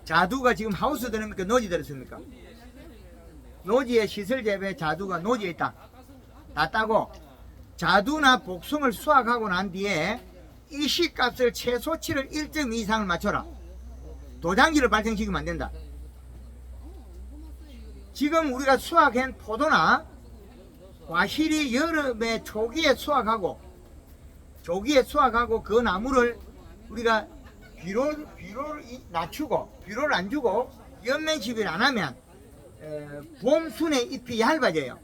자두가 지금 하우스 들입니까? 노지 들었습니까? 노지에 시설 재배 자두가 노지에 있다. 다 따고 자두나 복숭을 수확하고 난 뒤에 이 시값을 최소치를 1점 이상을 맞춰라. 도장지를 발생시키면 안 된다. 지금 우리가 수확한 포도나 과실이 여름에 초기에 수확하고 그 나무를 우리가 비료를 낮추고 비료를 안 주고 연면 시비를 안 하면 봄순에 잎이 얇아져요.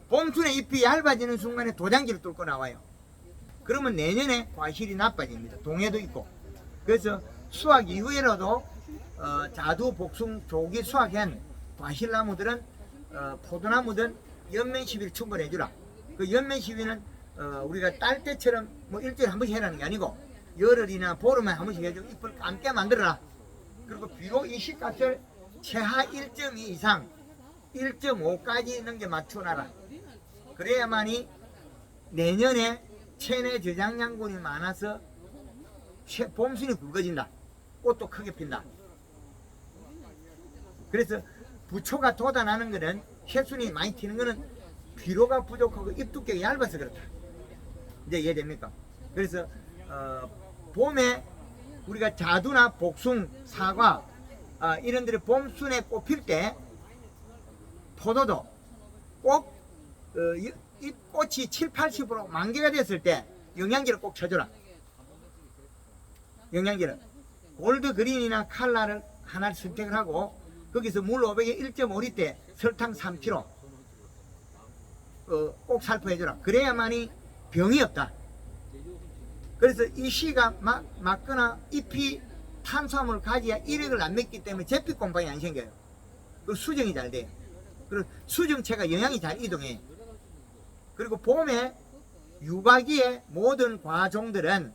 봄순에 잎이 얇아지는 순간에 도장지를 뚫고 나와요. 그러면 내년에 과실이 나빠집니다. 동해도 있고. 그래서 수확 이후에라도 자두, 복숭, 조기 수확한 과실나무들은 포도나무든 연면 시비를 충분히 해주라. 그 연면 시비는 우리가 딸 때처럼 뭐 일주일에 한 번씩 해라는 게 아니고 열흘이나 보름에 한 번씩 해주고 잎을 감게 만들어라. 그리고 비록 이 시값을 최하 1.2 이상 1.5까지 넘게 맞춰놔라. 그래야만이 내년에 체내 저장량분이 많아서 봄순이 굵어진다. 꽃도 크게 핀다. 그래서 부초가 돋아나는 거는 새순이 많이 튀는 거는 비료가 부족하고 잎 두께가 얇아서 그렇다. 이제 이해됩니까? 그래서 봄에 우리가 자두나 복숭, 사과 이런들이 봄순에 꽃필 때 포도도 꼭 이 꽃이 7, 80% 만개가 됐을 때 영양제를 꼭 쳐줘라. 영양제를 골드 그린이나 칼라를 하나를 선택을 하고 거기서 물 500에 1.5리터 설탕 3kg 꼭 살포해줘라. 그래야만이 병이 없다. 그래서 이 씨가 맞거나 잎이 탄수화물을 가지야 일액을 안 맺기 때문에 제피곰팡이 안 생겨요. 그 수정이 잘 돼요. 그리고 수정체가 영양이 잘 이동해. 그리고 봄에 유과기의 모든 과종들은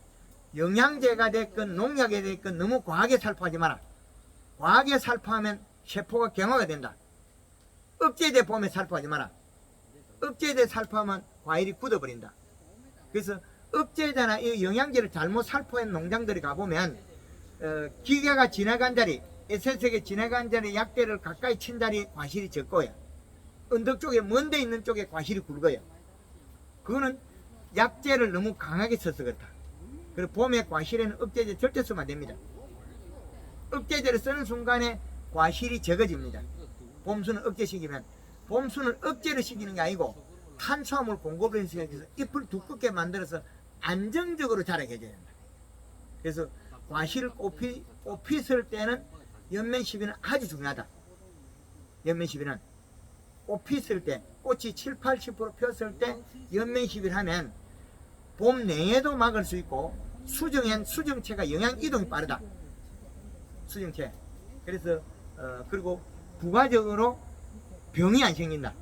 영양제가 됐건 농약이 됐건 너무 과하게 살포하지 마라. 과하게 살포하면 세포가 경화가 된다. 억제제 봄에 살포하지 마라. 억제제 살포하면 과일이 굳어버린다. 그래서 억제제나 이 영양제를 잘못 살포한 농장들이 가보면 기계가 지나간 자리, SS에게 지나간 자리 약대를 가까이 친 자리 과실이 적고요. 언덕 쪽에 먼 데 있는 쪽에 과실이 굵어요. 그거는 약제를 너무 강하게 써서 그렇다. 그리고 봄에 과실에는 억제제 절대 쓰면 안 됩니다. 억제제를 쓰는 순간에 과실이 적어집니다. 봄수는 억제시키면 봄수는 억제를 시키는 게 아니고 탄수화물 공급을 해서 잎을 두껍게 만들어서 안정적으로 자라게 해줘야 된다. 그래서 과실을 꽃피실 때는 연면 시비는 아주 중요하다. 연면 시비는 꽃피실 때 꽃이 7, 80% 폈을 때 연면 시비를 하면 봄 내에도 막을 수 있고 수정체가 영양 이동이 빠르다. 수정체. 그래서 그리고 부가적으로 병이 안 생긴다.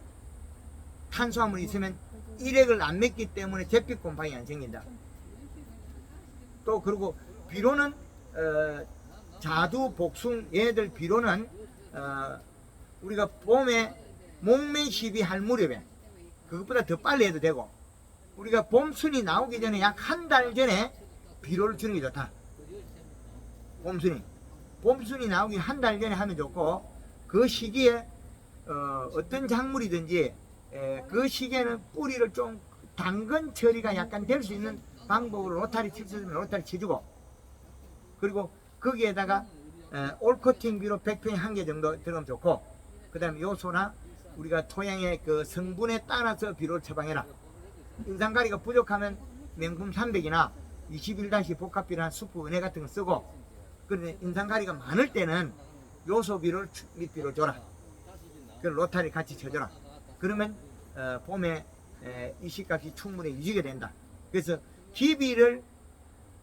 탄수화물이 있으면 일액을 안 맺기 때문에 제피곰팡이 안 생긴다. 또 그리고 비료는 자두, 복숭 얘들 비료는 우리가 봄에 목매 시비 할 무렵에 그것보다 더 빨리 해도 되고 우리가 봄순이 나오기 전에 약 한 달 전에 비료를 주는 게 좋다. 봄순이 나오기 한 달 전에 하면 좋고 그 시기에 어떤 작물이든지 그 시기에는 뿌리를 좀 당근 처리가 약간 될 수 있는 방법으로 로타리 칠 수 있으면 로타리 쳐주고 그리고 거기에다가 올코팅 비료 100평에 1개 정도 들어가면 좋고 그 다음에 요소나 우리가 토양의 그 성분에 따라서 비료를 처방해라. 인산가리가 부족하면 명품 300이나 21- 복합비료나 수프 은혜 같은 거 쓰고 그런데 인산가리가 많을 때는 요소 비료를 밑비료를 줘라. 그 로타리 같이 쳐줘라. 그러면 봄에 이식값이 충분히 유지가 된다. 그래서 기비를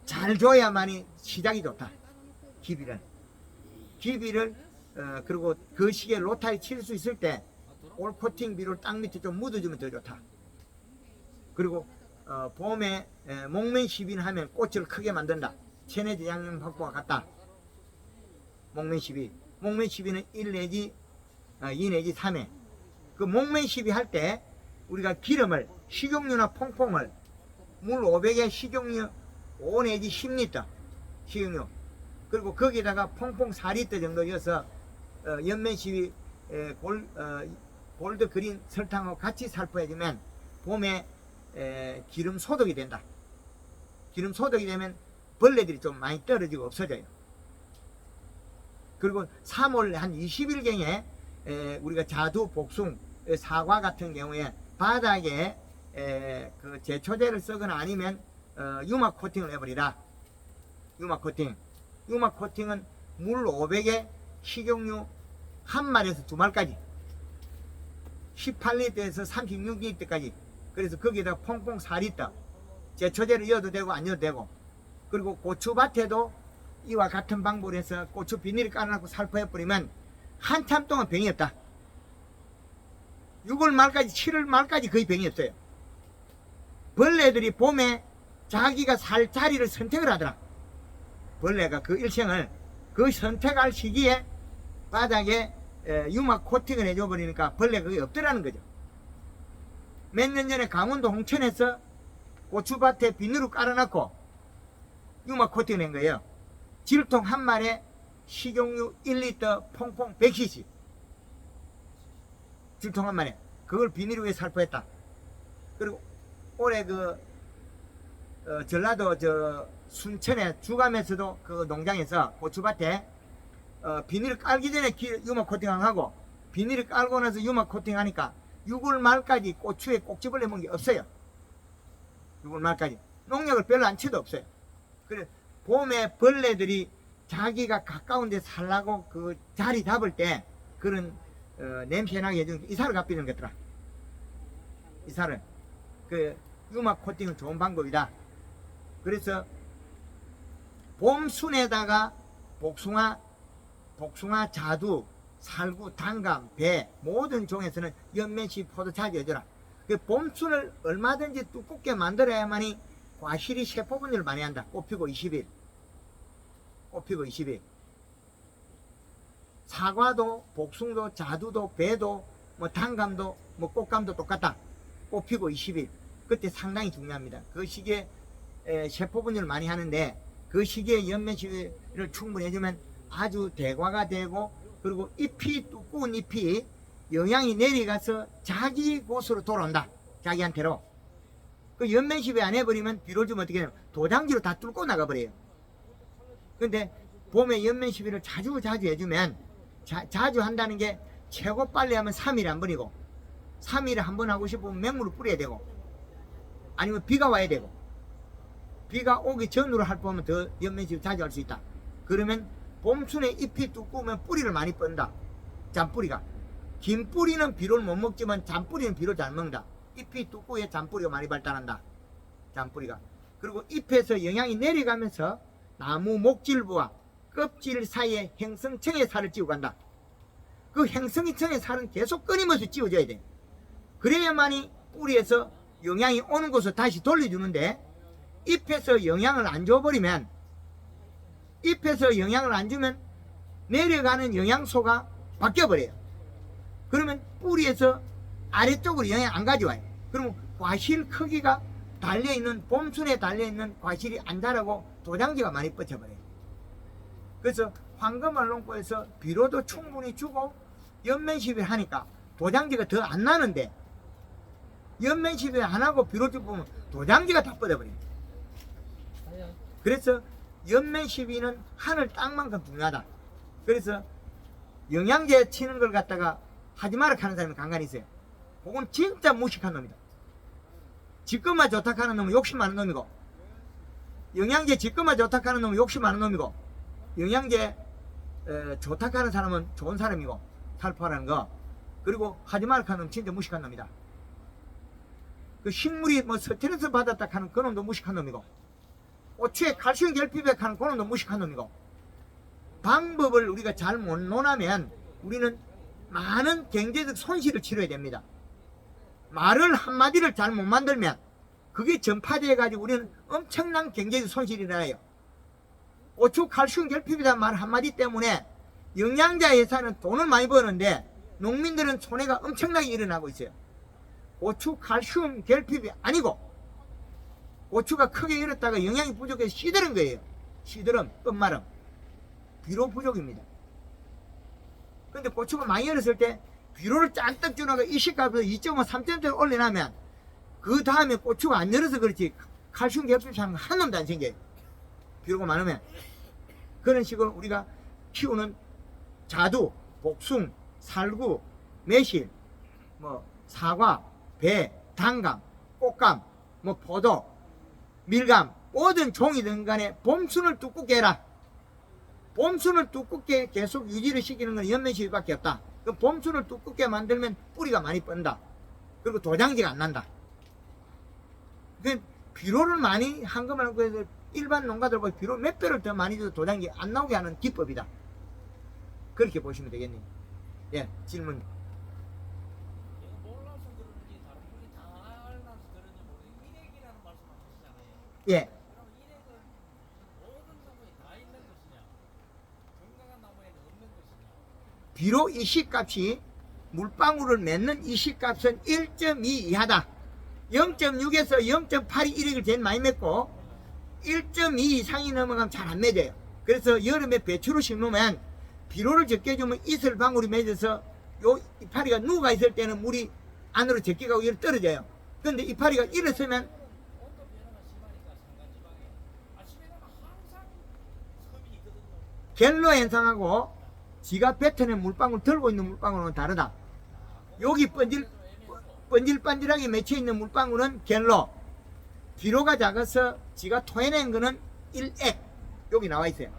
잘 줘야만이 시작이 좋다. 기비를 그리고 그 시기에 로타리 칠 수 있을 때 올코팅 비료를 땅 밑에 좀 묻어주면 더 좋다. 그리고 봄에 목매 시비는 하면 꽃을 크게 만든다. 체내 저장량 확보가 같다. 목매 시비는 1 내지 2 내지 3회. 그 목매 시비 할 때 우리가 기름을 식용유나 퐁퐁을 물 500에 식용유 5 내지 10리터 식용유 그리고 거기다가 퐁퐁 4리터 정도 넣어서 연면시비 골드 그린 설탕하고 같이 살포해주면 봄에 기름 소독이 된다. 기름 소독이 되면 벌레들이 좀 많이 떨어지고 없어져요. 그리고 3월 한 20일경에 우리가 자두, 복숭, 사과 같은 경우에 바닥에 그 제초제를 쓰거나 아니면 유막 코팅을 해버리라. 유막 코팅. 유막 코팅은 물 500에 식용유 한 마리에서 두 마리까지 18리터에서 36리터까지. 그래서 거기에다 퐁퐁 4리터 제초제를 넣어도 되고 안 넣어도 되고, 그리고 고추밭에도 이와 같은 방법으로 해서 고추 비닐을 깔아놓고 살포해 버리면 한참 동안 병이 없다. 6월 말까지 7월 말까지 거의 병이 없어요. 벌레들이 봄에 자기가 살 자리를 선택을 하더라. 벌레가 그 일생을 그 선택할 시기에 바닥에 유막 코팅을 해줘 버리니까 벌레가 거의 없더라는 거죠. 몇 년 전에 강원도 홍천에서 고추밭에 비닐을 깔아놓고 유막 코팅을 한 거예요. 질통 한 마리에 식용유 1리터 퐁퐁 100cc. 질통 한 마리에 그걸 비닐 위에 살포했다. 그리고 올해 그 전라도 저 순천의 주감에서도 그 농장에서 고추밭에 비닐을 깔기 전에 유막 코팅하고 비닐을 깔고 나서 유막 코팅하니까 6월 말까지 고추에 꼭지벌레 먹은 게 없어요. 6월 말까지 농약을 별로 안 쳐도 없어요. 그래 봄에 벌레들이 자기가 가까운 데 살라고 그 자리 잡을 때 그런 냄새 나게 해주는 이사를 갚이는 것더라. 이사를 그 유막 코팅은 좋은 방법이다. 그래서 봄순에다가 복숭아, 자두, 살구, 당감, 배 모든 종에서는 연면시 포도 자주 해줘라. 그 봄순을 얼마든지 두껍게 만들어야만이 과실이 세포 분열을 많이 한다. 꽃피고 20일. 꽃피고 20일. 사과도, 복숭도, 자두도, 배도, 뭐 당감도, 뭐 꽃감도 똑같다. 꽃피고 20일. 그때 상당히 중요합니다. 그 시기에 세포 분열을 많이 하는데 그 시기에 연면시비를 충분히 해주면 아주 대과가 되고, 그리고 잎이 두꺼운 잎이 영양이 내려가서 자기 곳으로 돌아온다. 자기한테로. 그 연면시비 안 해버리면 비를 주면 어떻게 되냐면 도장지로 다 뚫고 나가버려요. 근데 봄에 연면시비를 자주 해주면 자주 한다는 게 최고 빨리 하면 3일에 한 번이고, 3일에 한 번 하고 싶으면 맹물을 뿌려야 되고, 아니면 비가 와야 되고, 비가 오기 전으로 할 거면 더 연면시비 자주 할 수 있다. 그러면 봄순에 잎이 두꺼우면 뿌리를 많이 뻔다. 잔뿌리가. 긴 뿌리는 비료를 못 먹지만 잔뿌리는 비료를 잘 먹는다. 잎이 두꺼워야 잔뿌리가 많이 발달한다. 잔뿌리가. 그리고 잎에서 영양이 내려가면서 나무 목질부와 껍질 사이에 행성청의 살을 찌우고 간다. 그 행성청의 살은 계속 끊임없이 찌워줘야 돼. 그래야만이 뿌리에서 영양이 오는 곳을 다시 돌려주는데, 잎에서 영양을 안 줘버리면, 잎에서 영양을 안 주면 내려가는 영양소가 바뀌어버려요. 그러면 뿌리에서 아래쪽으로 영양 안 가져와요. 그러면 과실 크기가 달려있는, 봄순에 달려있는 과실이 안 자라고 도장지가 많이 뻗쳐버려요. 그래서 황금알 농법에서 비료도 충분히 주고 연면시비를 하니까 도장지가 더 안 나는데, 연면시비 안 하고 비료 주면 도장지가 다 뻗어버려요. 그래서 연면시비는 하늘 땅만큼 중요하다. 그래서 영양제 치는 걸 갖다가 하지 마라 하는 사람이 간간히 있어요. 그건 진짜 무식한 놈이다. 지금만 좋다 하는 놈은 욕심 많은 놈이고, 영양제 지금만 좋다 하는 놈은 욕심 많은 놈이고, 영양제 좋다 하는 사람은 좋은 사람이고, 살포하라는 거. 그리고 하지 마라 하는 놈은 진짜 무식한 놈이다. 그 식물이 뭐 스트레스 받았다 하는 그 놈도 무식한 놈이고, 고추에 칼슘 결핍에 하는 그 놈도 무식한 놈이고, 방법을 우리가 잘 못 논하면 우리는 많은 경제적 손실을 치러야 됩니다. 말을 한마디를 잘 못 만들면 그게 전파되어 가지고 우리는 엄청난 경제적 손실이 일어나요. 고추 칼슘 결핍이라는 말 한마디 때문에 영양자 회사는 돈을 많이 버는데 농민들은 손해가 엄청나게 일어나고 있어요. 고추 칼슘 결핍이 아니고 고추가 크게 일었다가 영양이 부족해서 시들은 거예요. 시들음, 끝마름. 비료 부족입니다. 근데 고추가 많이 열었을 때 비료를 잔뜩 주나가 이식값을 2.5, 3점대로 올려놓으면 그 다음에 고추가 안 열어서 그렇지 칼슘 결핍상 한 놈도 안 생겨요. 비료가 많으면. 그런 식으로 우리가 키우는 자두, 복숭, 살구, 매실, 뭐 사과, 배, 단감, 꽃감, 뭐 포도, 밀감, 모든 종이든 간에 봄순을 두껍게 해라. 봄순을 두껍게 계속 유지를 시키는 건 연면실밖에 없다. 그 봄순을 두껍게 만들면 뿌리가 많이 뻔다. 그리고 도장지가 안 난다. 그 비료를 많이 한 것만 하고 해서 일반 농가들보다 비료 몇 배를 더 많이 줘도 도장지 안 나오게 하는 기법이다. 그렇게 보시면 되겠네요. 예, 질문. 몰라서 그런지 다른 분이 다 알아서 그런지 모르겠는데 일액이라는 말씀하셨잖아요. 예, 그럼 일액은 모든 나무에 다 있는 것이냐? 건강한 나무에는 없는 것이냐? 비료 이식값이 물방울을 맺는 이식값은 1.2 이하다. 0.6에서 0.8이 일액을 제일 많이 맺고 1.2 이상이 넘어가면 잘 안 맺어요. 그래서 여름에 배추를 심으면 비료를 적게 주면 이슬 방울이 맺어서 요 이파리가 누가 있을 때는 물이 안으로 적게 가고 위로 떨어져요. 근데 이파리가 일어서면 온도 변화가 심하니까 산간지방에 아침에는 항상 섭이 있거든요. 갤러 현상하고 지가 뱉어낸 물방울 들고 있는 물방울은 다르다. 여기 번질번질하게 맺혀있는 물방울은 갤러, 비료가 작아서 지가 토해낸 거는 일액. 여기 나와 있어요.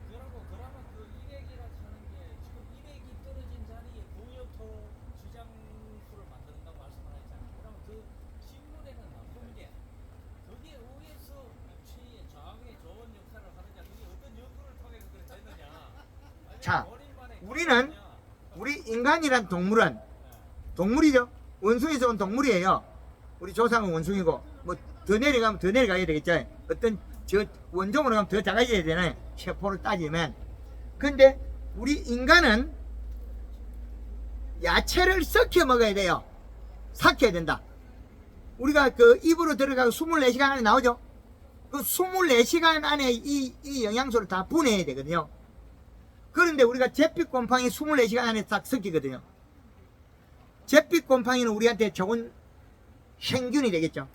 그러면 그 일액이라 하는 게 지금 일액이 떨어진 자리에 공유토 주장수를 만든다고 말씀하셨잖아요. 그러면 그 식물에는 나쁜 게 그게 의해서 육체의 저항에 좋은 역할을 하느냐, 그게 어떤 연구를 통해서 그렇게 됐느냐? 아니면 자, 본인만의 우리는 경험이냐? 우리 인간이란 동물은 동물이죠. 원숭이에서 온 동물이에요. 우리 조상은 원숭이고 뭐 더 내려가면 더 내려가야 되겠죠. 어떤 저 원종으로 가면 더 작아져야 되나요? 세포를 따지면. 근데 우리 인간은 야채를 썩혀 먹어야 돼요. 삭혀야 된다. 우리가 그 입으로 들어가고 24시간 안에 나오죠. 그 24시간 안에 이 영양소를 다 분해해야 되거든요. 그런데 우리가 잿빛 곰팡이 24시간 안에 싹 섞이거든요. 잿빛 곰팡이는 우리한테 좋은 생균이 되겠죠.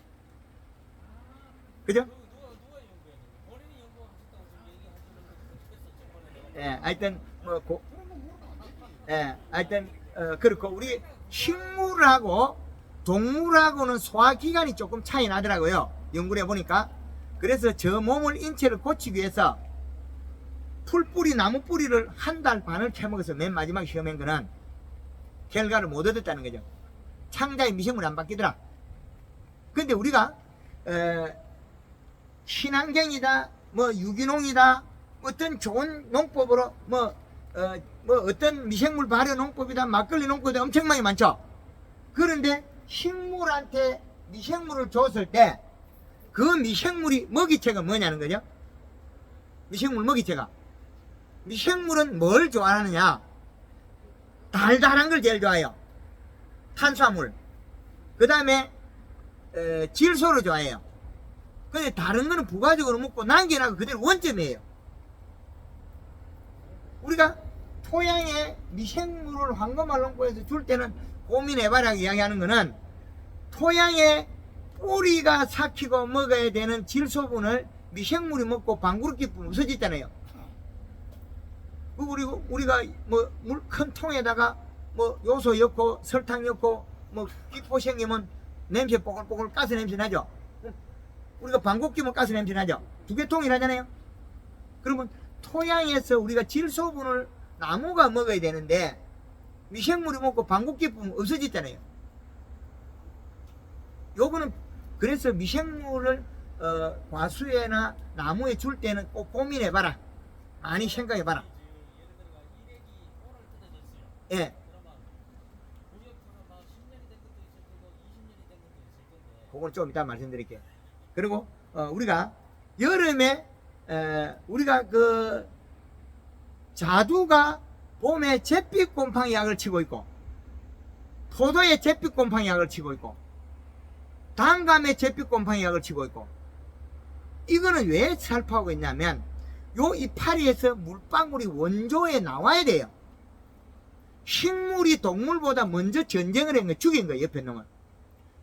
그죠? 누가 연구했는데? 본인이 연구하셨다고 지금 얘기하시는 거 예, 하여튼 하여튼 그렇고 우리 식물하고 동물하고는 소화기관이 조금 차이 나더라고요. 연구를 해보니까. 그래서 저 몸을 인체를 고치기 위해서 풀뿌리 나무 뿌리를 한 달 반을 캐먹어서 맨 마지막에 시험한 거는 결과를 못 얻었다는 거죠. 창자의 미생물이 안 바뀌더라. 근데 우리가 친환경이다, 뭐 유기농이다, 어떤 좋은 농법으로 뭐 어떤 미생물 발효 농법이다, 막걸리 농법이다 엄청 많이 많죠. 그런데 식물한테 미생물을 줬을 때 그 미생물이 먹이채가 뭐냐는 거죠. 미생물 먹이채가. 미생물은 뭘 좋아하느냐? 달달한 걸 제일 좋아해요. 탄수화물. 그 다음에 질소를 좋아해요. 근데 다른 거는 부가적으로 먹고 남겨놔도 그대로 원점이에요. 우리가 토양에 미생물을 황금알 농법에서 줄 때는 고민해봐라 이야기하는 거는 토양에 뿌리가 삭히고 먹어야 되는 질소분을 미생물이 먹고 방구르기 뿐 없어졌잖아요. 그리고 우리가 뭐 물 큰 통에다가 뭐 요소 넣고 설탕 넣고 뭐 기포 생기면 냄새 뽀글뽀글 가스 냄새 나죠. 우리가 방귀 끼면 가스 냄새 나죠. 두 개 통일하잖아요. 그러면 토양에서 우리가 질소분을 나무가 먹어야 되는데 미생물이 먹고 방귀 끼면 없어졌잖아요. 요거는 그래서 미생물을 과수에나 나무에 줄 때는 꼭 고민해봐라. 많이 생각해봐라. 예를 들어 일액이 오늘 뜯어졌어요. 예. 그러면 구역토는 막 10년이 된 것도 있을 거고 20년이 된 것도 있을 건데 그건 좀 이따 말씀드릴게요. 그리고 우리가 여름에 우리가 그 자두가 봄에 잿빛 곰팡이 약을 치고 있고 포도에 잿빛 곰팡이 약을 치고 있고 단감에 잿빛 곰팡이 약을 치고 있고 이거는 왜 살포하고 있냐면 요 이파리에서 물방울이 원조에 나와야 돼요. 식물이 동물보다 먼저 전쟁을 한 거, 죽인 거예요. 옆에 놈을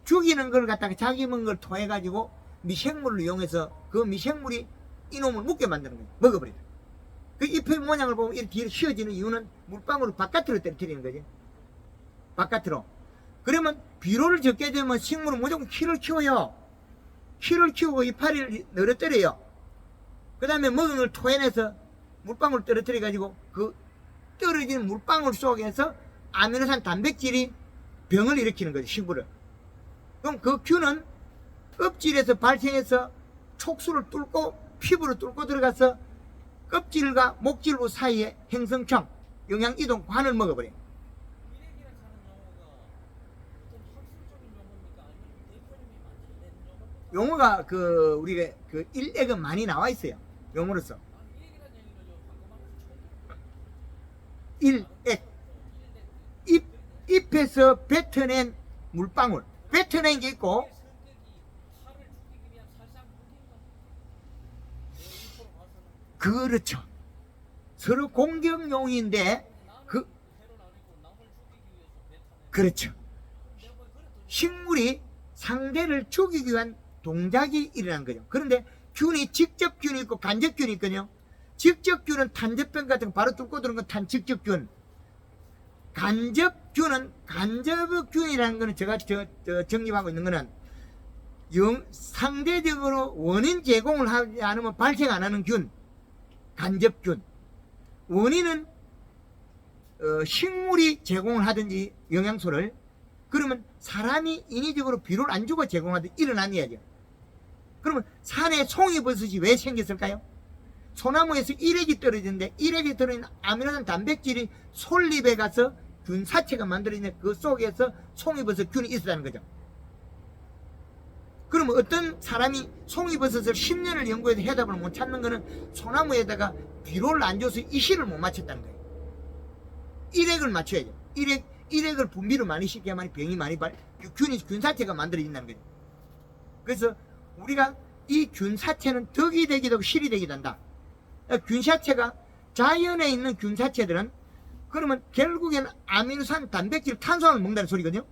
죽이는 걸 갖다가 자기 먹은 걸 통해 가지고 미생물을 이용해서 그 미생물이 이놈을 묵게 만드는 거예요. 먹어버려요. 그 잎의 모양을 보면 이렇게 뒤로 휘어지는 이유는 물방울을 바깥으로 떨어뜨리는 거지. 바깥으로. 그러면 비료를 적게 되면 식물은 무조건 키를 키워요. 키를 키우고 이파리를 늘어뜨려요. 그 다음에 먹은 걸 토해내서 물방울 떨어뜨려 가지고 그 떨어지는 물방울 속에서 아미노산 단백질이 병을 일으키는 거죠. 식물을. 그럼 그 균은 껍질에서 발생해서 촉수를 뚫고 피부를 뚫고 들어가서 껍질과 목질부 사이에 행성청 영양이동관을 먹어버려요. 일액이라 하는 용어가 어떤 학술적인 용어입니까? 아니면 대표님이 만들어낸 용어입니까? 용어가 그 우리가 그 일액은 많이 나와 있어요. 용어로서. 일액이라는 얘기를 좀 방금 하면서 처음 일액. 잎에서 뱉어낸 물방울. 뱉어낸 게 있고, 성격이 살을 죽이기 위한 살상 무기인가? 내 입으로 봐서는 그렇죠. 서로 공격용인데, 나는 그, 해를 안 했고 남을 죽이기 위해서 뱉어낸 그렇죠. 내가 뭐 그랬더니 식물이 상대를 죽이기 위한 동작이 일어난 거죠. 그런데 균이 직접균이 있고 간접균이 있거든요. 직접균은 탄저병 같은 거 바로 뚫고 들어오는 건 직접균. 간접균은 간접균이라는 거는 제가 정립하고 있는 거는 상대적으로 원인 제공을 하지 않으면 발생 안 하는 균. 간접균. 원인은 식물이 제공을 하든지 영양소를 그러면 사람이 인위적으로 비료를 안 주고 제공하듯 일어나야죠. 그러면 산에 송이버섯이 왜 생겼을까요? 소나무에서 일액이 떨어지는데 일액이 떨어진 아미노산 단백질이 솔잎에 가서 균사체가 만들어지는 그 속에서 송이버섯 균이 있었다는 거죠. 그러면 어떤 사람이 송이버섯을 10년을 연구해서 해답을 못 찾는 거는 소나무에다가 비료를 안 줘서 이실을 못 맞췄다는 거예요. 일액을 맞춰야죠. 일액을 분비를 많이 시켜야만 병이 많이 균사체가 만들어진다는 거죠. 그래서 우리가 이 균사체는 덕이 되기도 하고 실이 되기도 한다. 균사체가 자연에 있는 균사체들은 그러면 결국에는 아미노산 단백질 탄수화물 먹는다는 소리거든요.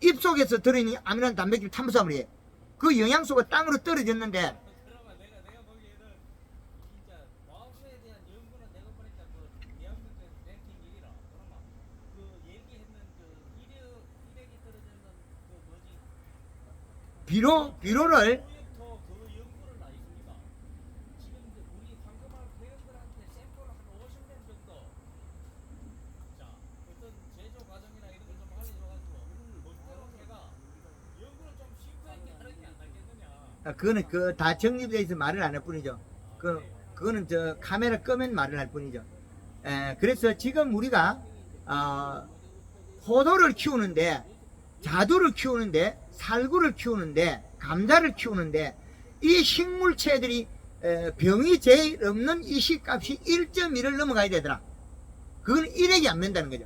입속에서 들어있는 아미노산 단백질 탄수화물이에요. 그 영양소가 땅으로 떨어졌는데 그러면 내가 보기에는 진짜 마우스에 대한 연구는 내가 보니까 그 대학교 때 랭킹 1위라. 그러면 그 얘기했는 그 일액이 떨어지는 그 뭐지? 비료를 프로젝터 그 연구를 나 있습니다. 지금 이제 우리 황금알 회원들한테 샘플을 한 50명 정도. 자, 어떤 제조 과정이나 이런 걸 좀 알려줘가지고 걔가 연구를 좀 심도있게 하는 게 안 낫겠느냐. 그거는 그 다 정립되어 있어 말을 안 할 뿐이죠. 그거는 저 카메라 끄면 말을 할 뿐이죠. 그래서 지금 우리가 포도를 키우는데 자두를 키우는데 살구를 키우는데 감자를 키우는데 이 식물체들이 병이 제일 없는 이 시값이 1.1을 넘어가야 되더라. 그건 일액이 안 맨다는 거죠.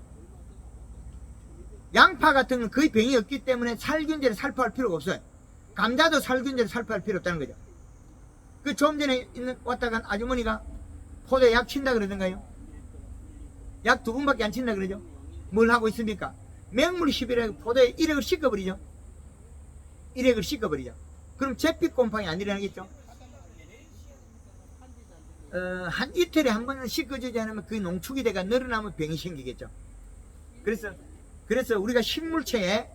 양파 같은 건 거의 병이 없기 때문에 살균제를 살포할 필요가 없어요. 감자도 살균제를 살포할 필요 없다는 거죠. 그 좀 전에 왔다 간 아주머니가 포도에 약 친다 그러던가요? 약 2번밖에 안 친다 그러죠? 뭘 하고 있습니까? 맹물 10일에 포도에 일액을 씻어버리죠. 일액을 씻어버리죠. 그럼 잿빛 곰팡이 안 일어나겠죠? 한 이틀에 한 번은 씻어주지 않으면 그 농축이 돼가 늘어나면 병이 생기겠죠. 그래서 우리가 식물체에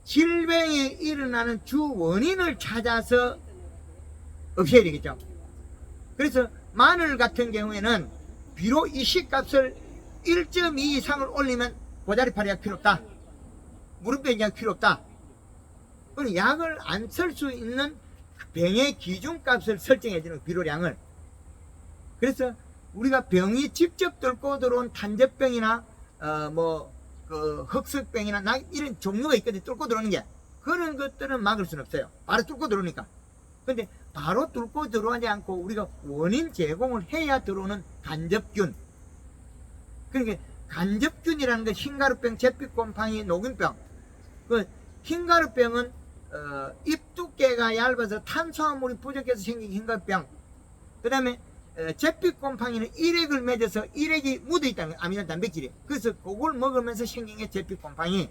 질병이 일어나는 주 원인을 찾아서 없애야 되겠죠. 그래서 마늘 같은 경우에는 비록 이식값을 1.2 이상을 올리면 고자리파리 약 필요 없다. 무릎병 약 필요 없다. 그럼 약을 안 쓸 수 있는 병의 기준값을 설정해주는 비료량을. 그래서 우리가 병이 직접 뚫고 들어온 탄저병이나 그 흑석병이나 이런 종류가 있거든요. 뚫고 들어오는 게. 그런 것들은 막을 수는 없어요. 바로 뚫고 들어오니까. 근데 바로 뚫고 들어오지 않고 우리가 원인 제공을 해야 들어오는 간접균. 그러니까 간접균이라는 건 흰가루병, 잿빛곰팡이, 녹균병. 그 흰가루병은 잎 두께가 얇아서 탄수화물이 부족해서 생긴 흰가루병. 그 다음에 제피곰팡이는 일액을 맺어서 일액이 묻어있다는 거예요. 아미노 단백질이. 그래서 그걸 먹으면서 생긴 게 제피곰팡이.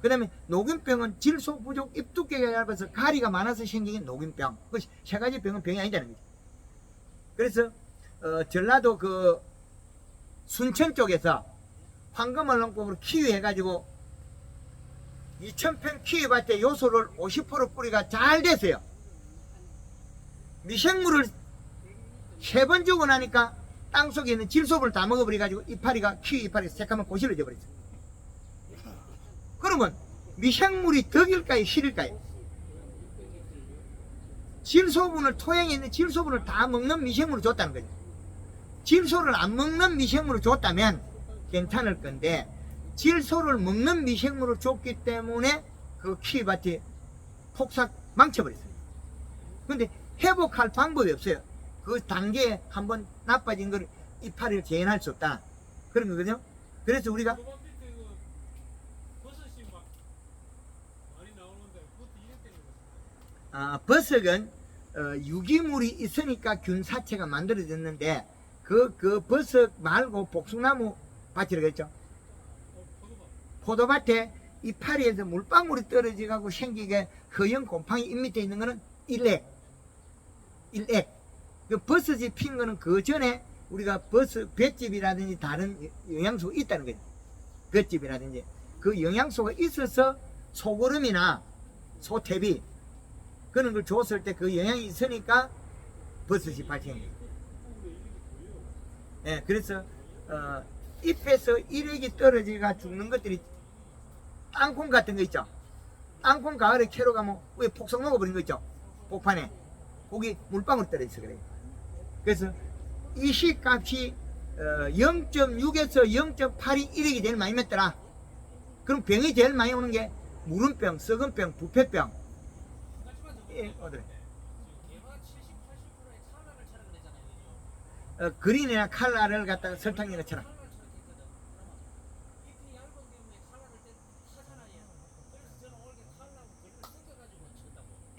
그 다음에 녹균병은 질소 부족, 잎 두께가 얇아서 가리가 많아서 생긴 게 녹균병. 그 세 가지 병은 병이 아니다는 거죠. 그래서 전라도 그 순천 쪽에서 황금얼렁법으로 키위해가지고 2000평 키위밭에 요소를 50% 뿌리가 잘 됐어요. 미생물을 3번 주고 나니까 땅속에 있는 질소를 다 먹어버려가지고 이파리가 키위 이파리가 새까만 고실러져 버렸어요. 그러면 미생물이 덕일까요 실일까요? 질소분을 토양에 있는 질소분을 다 먹는 미생물을 줬다는 거죠. 질소를 안 먹는 미생물을 줬다면 괜찮을 건데 질소를 먹는 미생물을 줬기 때문에 그 키위밭이 폭삭 망쳐버렸어요. 근데 회복할 방법이 없어요. 그 단계에 한번 나빠진 걸 이파리를 재현할 수 없다. 그런 거거든요. 그래서 우리가 버섯은 유기물이 있으니까 균사체가 만들어졌는데 그 버섯 말고 복숭나무 밭이라고 했죠. 포도밭에 이파리에서 물방울이 떨어져가고 생기게 허연 곰팡이 잎 밑에 있는 거는 일액. 그 버섯이 핀 거는 그 전에 우리가 버섯 볏짚이라든지 다른 영양소가 있다는 거죠. 볏짚이라든지 그 영양소가 있어서 소고름이나 소태비 그런 걸 줬을 때 그 영양이 있으니까 버섯이 발생해요. 예, 그래서 잎에서 일액이 떨어지가 죽는 것들이 땅콩 같은 거 있죠. 땅콩 가을에 캐러 가면 왜 폭삭 녹아버린 거 있죠. 복판에 거기 물방울 떨어져서 그래요. 그래서 이 시값이 0.6에서 0.8이 일액이 제일 많이 맺더라. 그럼 병이 제일 많이 오는 게 무름병, 썩은병, 부패병. 예, 어들. 그린이나 칼라를 갖다가 설탕이나 쳐라.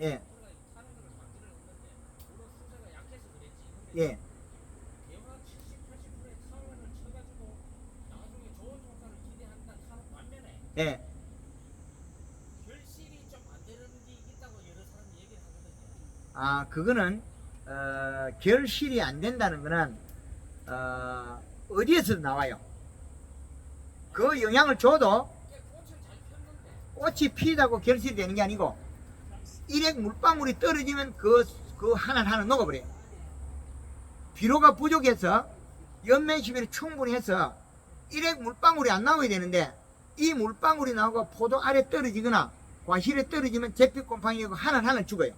예. 예. 예. 그거는 결실이 안 된다는 거는 어디에서 나와요? 그 영향을 줘도 꽃이 피다고 결실이 되는 게 아니고 일액 물방울이 떨어지면 그 하나 녹아버려요. 비료가 부족해서 연면 시비를 충분히 해서 일액 물방울이 안 나와야 되는데 이 물방울이 나오고 포도 아래 떨어지거나 과실에 떨어지면 제피곰팡이고 하나 죽어요.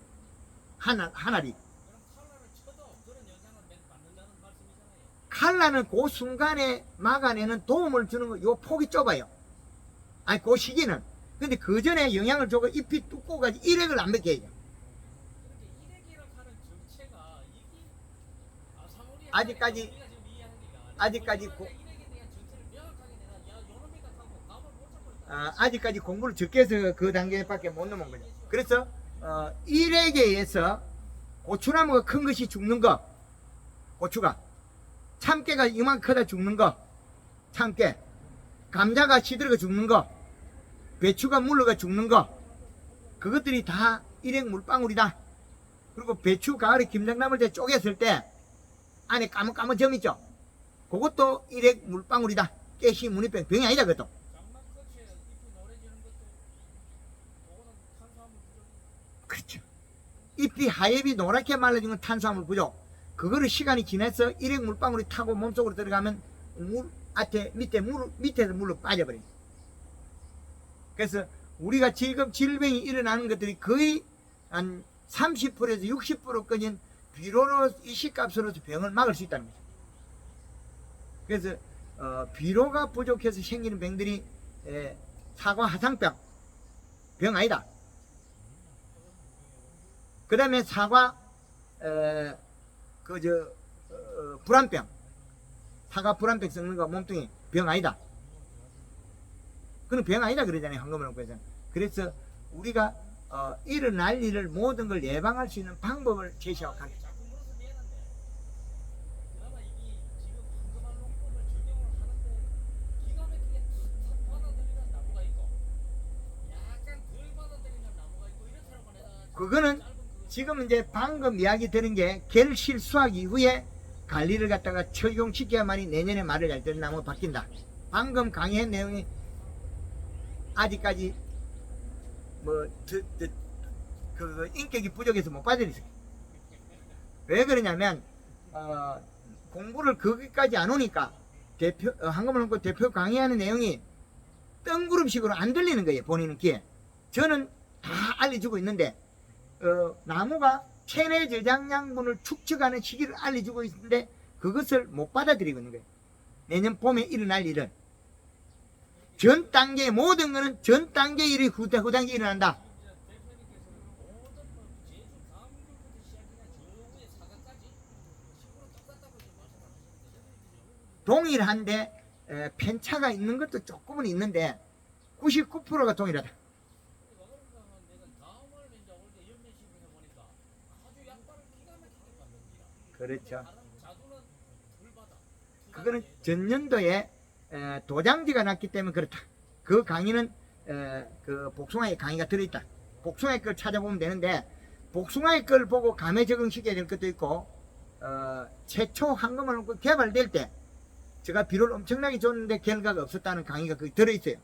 하나리. 칼라는 그 순간에 막아내는 도움을 주는 거, 요 폭이 좁아요. 아니, 그 시기는. 근데 그 전에 영향을 주고 잎이 두꺼워 가지고 일액을 안 맺게 해요. 아직까지 공부를 적게 해서 그 단계밖에 못 넘은 거죠. 그래서 일액에 의해서 고추나무가 큰 것이 죽는 거, 고추가 참깨가 이만 크다 죽는 거, 참깨, 감자가 시들어가 죽는 거, 배추가 물러가 죽는 거, 그것들이 다 일액 물방울이다. 그리고 배추 가을에 김장 남을 때 쪼갰을 때 안에 까만 점 있죠. 그것도 일액 물방울이다. 깨시 무늬병 병이 아니다. 그것도. 그렇죠. 잎이 하얘비 노랗게 말라진 건 탄수화물 부족. 그거를 시간이 지나서 일액 물방울이 타고 몸속으로 들어가면 밑에서 물로 빠져버려요. 그래서 우리가 지금 질병이 일어나는 것들이 거의 한 30%에서 60%까지는 비료로 이식값으로서 병을 막을 수 있다는 거죠. 그래서 비료가 부족해서 생기는 병들이 사과 화상병 병 아니다. 그 다음에 사과 불안병, 사과 불안병 썩는 거 몸뚱이 병 아니다. 그건 병 아니다 그러잖아요. 황금을놓고서. 그래서 우리가 일어날 일을 모든 걸 예방할 수 있는 방법을 제시하고 가는. 그거는 지금 이제 방금 이야기 드린 게 결실 수확 이후에 관리를 갖다가 적용시켜야만이 내년에 말을 잘 듣는 나무 바뀐다. 방금 강의한 내용이 아직까지 그 인격이 부족해서 못 받아들이세요. 왜 그러냐면 공부를 거기까지 안 오니까 대표 한꺼번에 놓고 대표 강의하는 내용이 뜬구름식으로 안 들리는 거예요. 본인은 귀에. 저는 다 알려주고 있는데 나무가 체내 저장량분을 축적하는 시기를 알려주고 있는데 그것을 못 받아들이고 있는 거예요. 내년 봄에 일어날 일은 전 단계 모든 것은 전 단계 일이 후 단계 일어난다. 동일한데 편차가 있는 것도 조금은 있는데 99%가 동일하다. 그렇죠. 그거는 전년도에 도장지가 났기 때문에 그렇다. 그 강의는 그 복숭아의 강의가 들어있다. 복숭아의 걸 찾아보면 되는데 복숭아의 걸 보고 감에 적응시켜야 될 것도 있고 최초 황금을 개발될 때 제가 비료를 엄청나게 줬는데 결과가 없었다는 강의가 거기 들어있어요.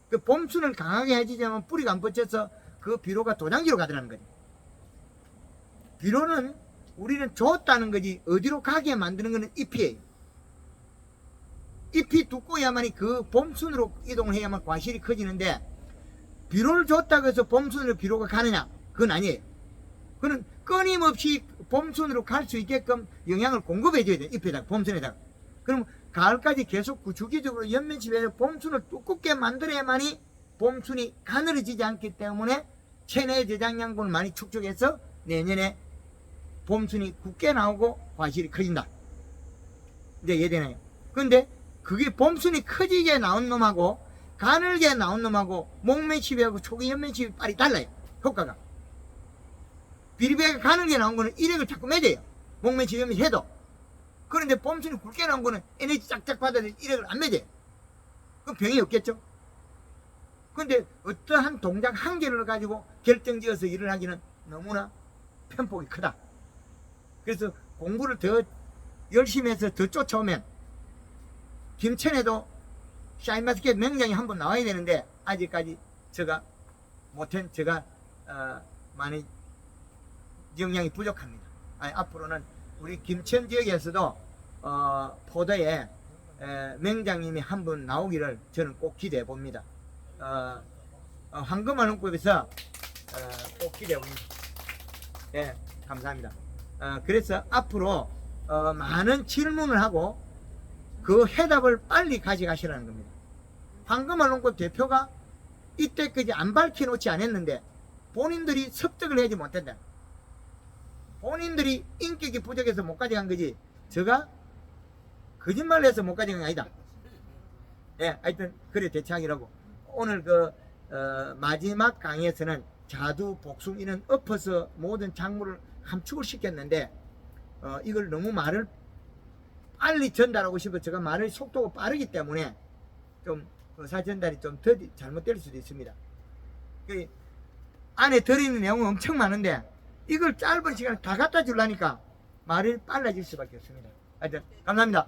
그 봄순을 강하게 해주자면 뿌리가 안 뻗쳐서 그 비료가 도장지로 가더라는 거죠. 비료는 우리는 줬다는 거지 어디로 가게 만드는 것은 잎이에요. 잎이 두꺼워야만이 그 봄순으로 이동을 해야만 과실이 커지는데 비료를 줬다고 해서 봄순으로 비료가 가느냐? 그건 아니에요. 그는 끊임없이 봄순으로 갈 수 있게끔 영양을 공급해 줘야 돼요. 잎에다가 봄순에다가. 그럼 가을까지 계속 주기적으로 연면집에서 봄순을 두껍게 만들어야만이 봄순이 가늘어지지 않기 때문에 체내 저장량분을 많이 축적해서 내년에 봄순이 굳게 나오고 과실이 커진다. 이제 이해되나요? 근데 그게 봄순이 커지게 나온 놈하고 가늘게 나온 놈하고 목매칩하고 초기 연매칩이 빨리 달라요. 효과가. 비리비가 가늘게 나온 거는 일액을 자꾸 맺어요. 목매칩 연매칩 해도. 그런데 봄순이 굵게 나온 거는 에너지 쫙쫙 받아도 일액을 안 맺어요. 그럼 병이 없겠죠? 근데 어떠한 동작 한 개를 가지고 결정지어서 일을 하기는 너무나 편폭이 크다. 그래서 공부를 더 열심히 해서 더 쫓아오면 김천에도 샤인마스켓 명장이 한번 나와야 되는데 아직까지 제가 많이 역량이 부족합니다. 앞으로는 우리 김천 지역에서도 포도에 명장님이 한 분 나오기를 저는 꼭 기대해 봅니다. 황금한홍법에서 꼭 기대해 봅니다. 예, 감사합니다. 그래서 앞으로 많은 질문을 하고 그 해답을 빨리 가져가시라는 겁니다. 황금한홍법 대표가 이때까지 안 밝혀놓지 않았는데 본인들이 습득을 하지 못한다. 본인들이 인격이 부족해서 못 가져간 거지 제가 거짓말을 해서 못 가져간 게 아니다. 예, 하여튼 그래 대체하기라고 오늘 마지막 강의에서는 자두, 복숭 이런 엎어서 모든 작물을 함축을 시켰는데 이걸 너무 말을 빨리 전달하고 싶어 제가 말의 속도가 빠르기 때문에 좀 의사 전달이 좀 잘못될 수도 있습니다. 그 안에 들어있는 내용은 엄청 많은데 이걸 짧은 시간에 다 갖다 주려니까 말이 빨라질 수밖에 없습니다. 하여튼 감사합니다.